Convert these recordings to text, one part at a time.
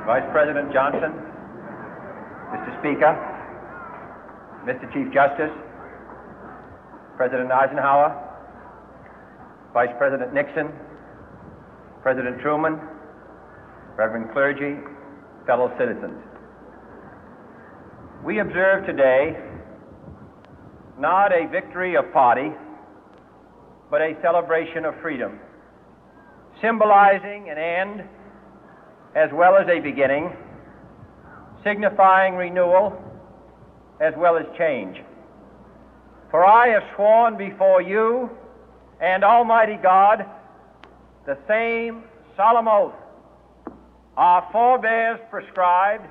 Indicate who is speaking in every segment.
Speaker 1: Vice President Johnson, Mr. Speaker, Mr. Chief Justice, President Eisenhower, Vice President Nixon, President Truman, Reverend clergy, fellow citizens. We observe today not a victory of party, but a celebration of freedom, symbolizing an end as well as a beginning, signifying renewal as well as change. For I have sworn before you and Almighty God the same solemn oath our forebears prescribed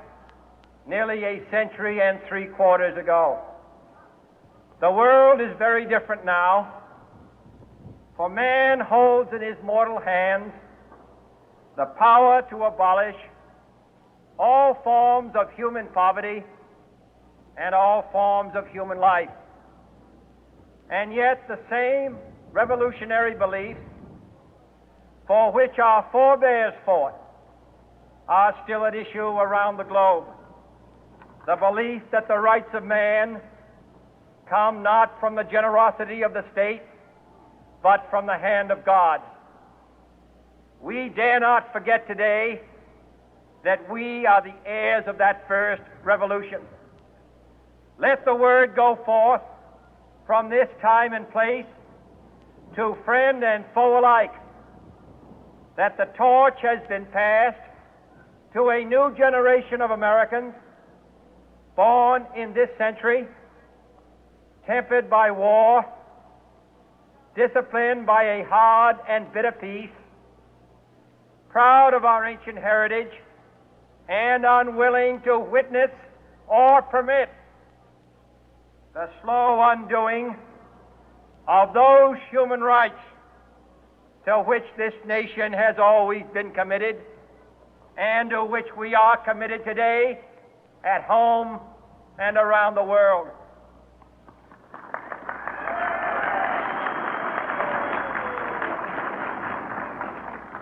Speaker 1: nearly a century and 3/4 ago. The world is very different now, for man holds in his mortal hands the power to abolish all forms of human poverty and all forms of human life. And yet the same revolutionary beliefs for which our forebears fought are still at issue around the globe. The belief that the rights of man come not from the generosity of the state, but from the hand of God. We dare not forget today that we are the heirs of that first revolution. Let the word go forth from this time and place to friend and foe alike that the torch has been passed to a new generation of Americans born in this century, tempered by war, disciplined by a hard and bitter peace, proud of our ancient heritage, and unwilling to witness or permit the slow undoing of those human rights to which this nation has always been committed and to which we are committed today at home and around the world.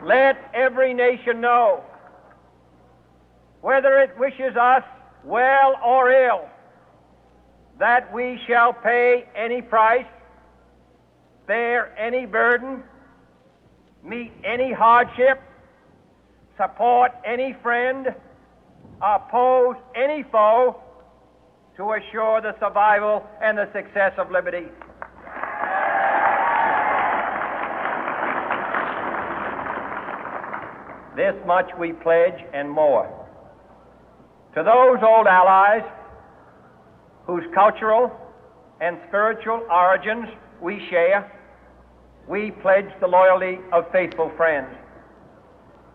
Speaker 1: Let every nation know, whether it wishes us well or ill, that we shall pay any price, bear any burden, meet any hardship, support any friend, oppose any foe to assure the survival and the success of liberty. This much we pledge and more. To those old allies whose cultural and spiritual origins we share, we pledge the loyalty of faithful friends.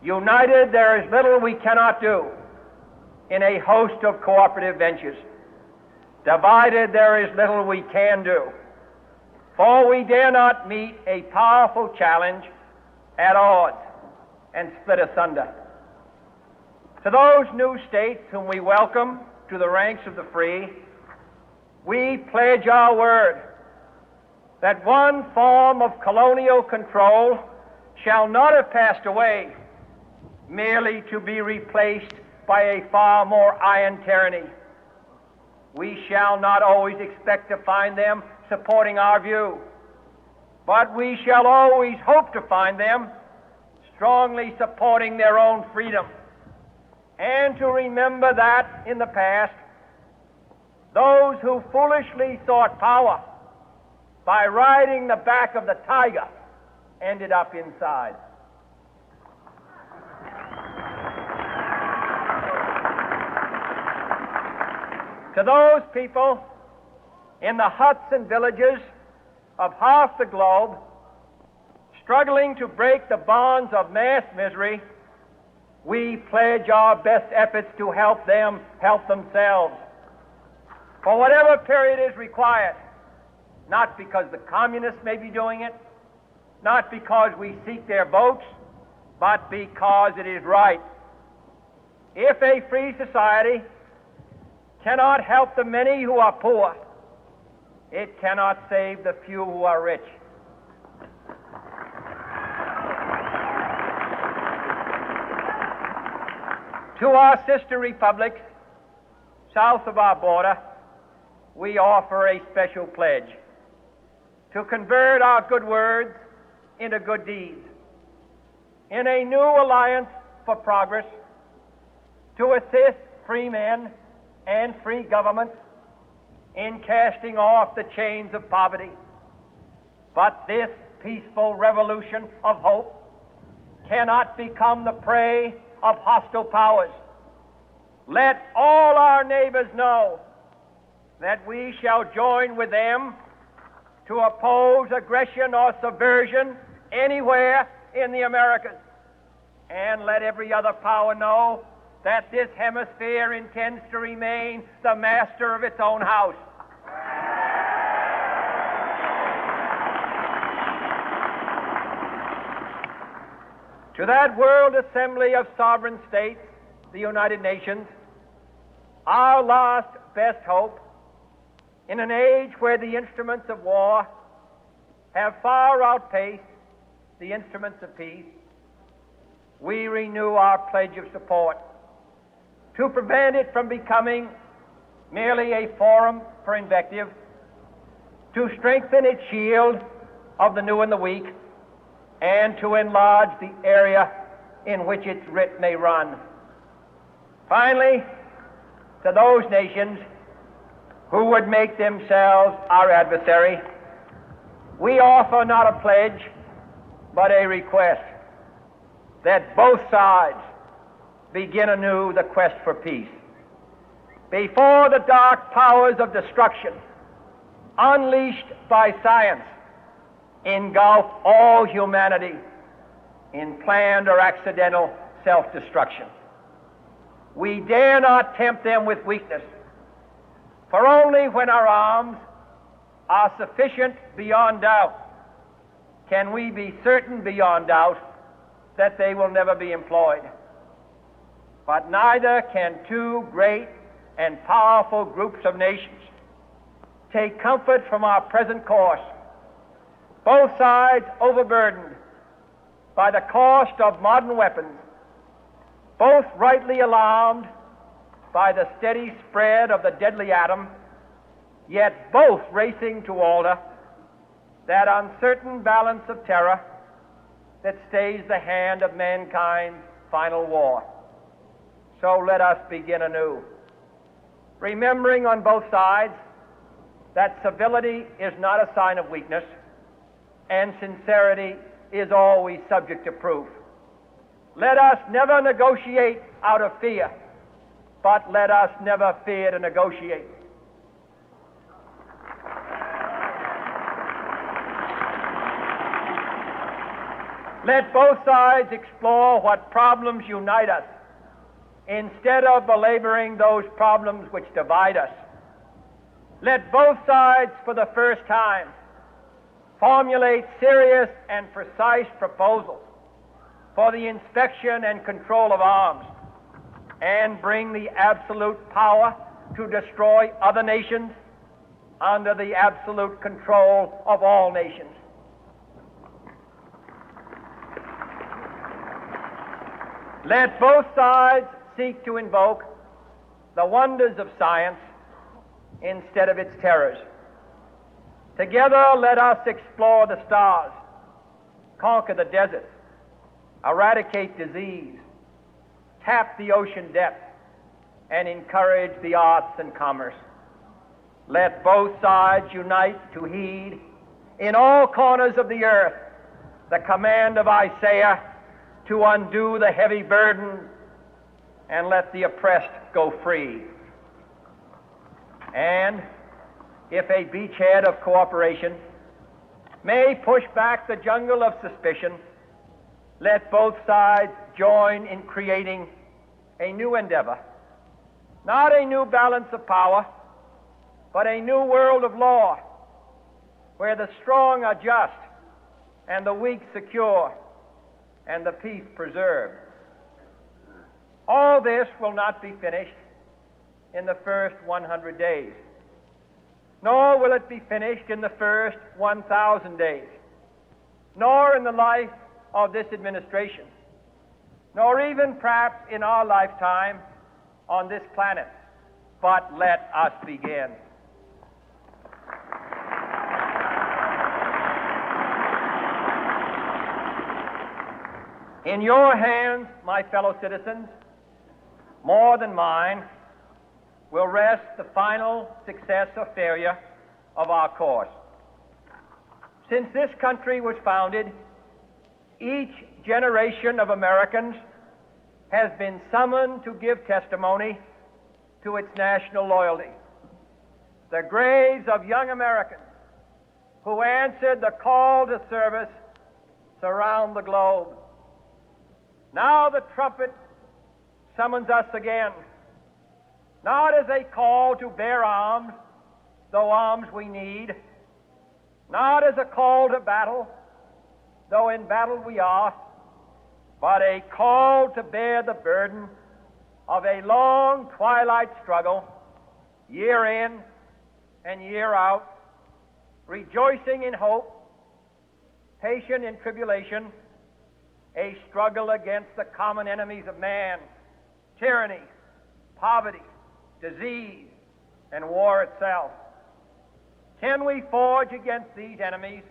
Speaker 1: United, there is little we cannot do in a host of cooperative ventures. Divided, there is little we can do, for we dare not meet a powerful challenge at odds and split asunder. To those new states whom we welcome to the ranks of the free, we pledge our word that one form of colonial control shall not have passed away, merely to be replaced by a far more iron tyranny. We shall not always expect to find them supporting our view, but we shall always hope to find them strongly supporting their own freedom, and to remember that in the past, those who foolishly sought power by riding the back of the tiger ended up inside. To those people in the huts and villages of half the globe struggling to break the bonds of mass misery, we pledge our best efforts to help them help themselves for whatever period is required, not because the communists may be doing it, not because we seek their votes, but because it is right. If a free society cannot help the many who are poor, it cannot save the few who are rich. To our sister republics south of our border, we offer a special pledge to convert our good words into good deeds, in a new alliance for progress, to assist free men and free governments in casting off the chains of poverty. But this peaceful revolution of hope cannot become the prey of hostile powers. Let all our neighbors know that we shall join with them to oppose aggression or subversion anywhere in the Americas. And let every other power know that this hemisphere intends to remain the master of its own house. To that World Assembly of Sovereign States, the United Nations, our last best hope, in an age where the instruments of war have far outpaced the instruments of peace, we renew our pledge of support to prevent it from becoming merely a forum for invective, to strengthen its shield of the new and the weak, and to enlarge the area in which its writ may run. Finally, to those nations who would make themselves our adversary, we offer not a pledge, but a request that both sides begin anew the quest for peace. Before the dark powers of destruction, unleashed by science, engulf all humanity in planned or accidental self-destruction, we dare not tempt them with weakness, for only when our arms are sufficient beyond doubt can we be certain beyond doubt that they will never be employed. But neither can two great and powerful groups of nations take comfort from our present course, both sides overburdened by the cost of modern weapons, both rightly alarmed by the steady spread of the deadly atom, yet both racing to alter that uncertain balance of terror that stays the hand of mankind's final war. So let us begin anew, remembering on both sides that civility is not a sign of weakness, and sincerity is always subject to proof. Let us never negotiate out of fear, but let us never fear to negotiate. Let both sides explore what problems unite us, instead of belaboring those problems which divide us. Let both sides, for the first time, formulate serious and precise proposals for the inspection and control of arms, and bring the absolute power to destroy other nations under the absolute control of all nations. Let both sides seek to invoke the wonders of science instead of its terrors. Together, let us explore the stars, conquer the deserts, eradicate disease, tap the ocean depths, and encourage the arts and commerce. Let both sides unite to heed in all corners of the earth the command of Isaiah to undo the heavy burden and let the oppressed go free. And if a beachhead of cooperation may push back the jungle of suspicion, let both sides join in creating a new endeavor, not a new balance of power, but a new world of law, where the strong are just and the weak secure and the peace preserved. All this will not be finished in the first 100 days, nor will it be finished in the first 1,000 days, nor in the life of this administration. nor even perhaps in our lifetime on this planet. But let us begin. In your hands, my fellow citizens, more than mine, will rest the final success or failure of our course. Since this country was founded, each generation of Americans has been summoned to give testimony to its national loyalty. The graves of young Americans who answered the call to service surround the globe. Now the trumpet summons us again, not as a call to bear arms, though arms we need, not as a call to battle, though in battle we are, but a call to bear the burden of a long twilight struggle, year in and year out, rejoicing in hope, patient in tribulation, a struggle against the common enemies of man, tyranny, poverty, disease, and war itself. Can we forge against these enemies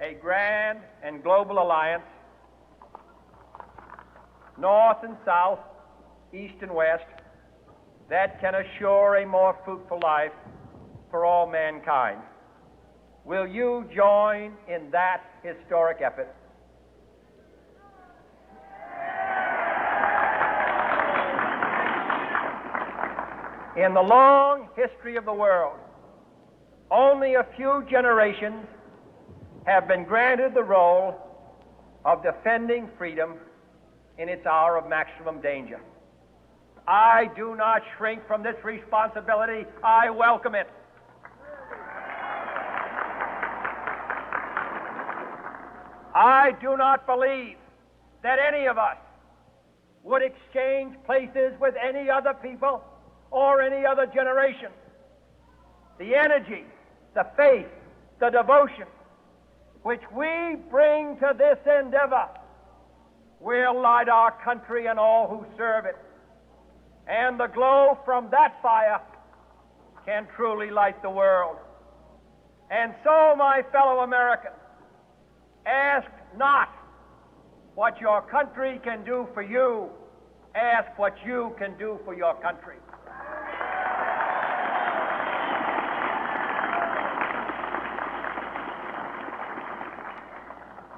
Speaker 1: a grand and global alliance, north and south, east and west, that can assure a more fruitful life for all mankind? Will you join in that historic effort? In the long history of the world, only a few generations have been granted the role of defending freedom in its hour of maximum danger. I do not shrink from this responsibility. I welcome it. I do not believe that any of us would exchange places with any other people or any other generation. The energy, the faith, the devotion which we bring to this endeavor will light our country and all who serve it. And the glow from that fire can truly light the world. And so, my fellow Americans, ask not what your country can do for you, ask what you can do for your country.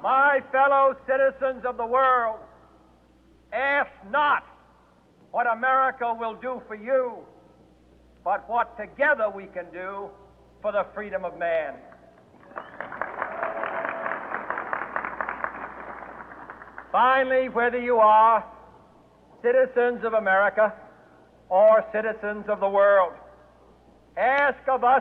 Speaker 1: My fellow citizens of the world, ask not what America will do for you, but what together we can do for the freedom of man. Finally, whether you are citizens of America or citizens of the world, ask of us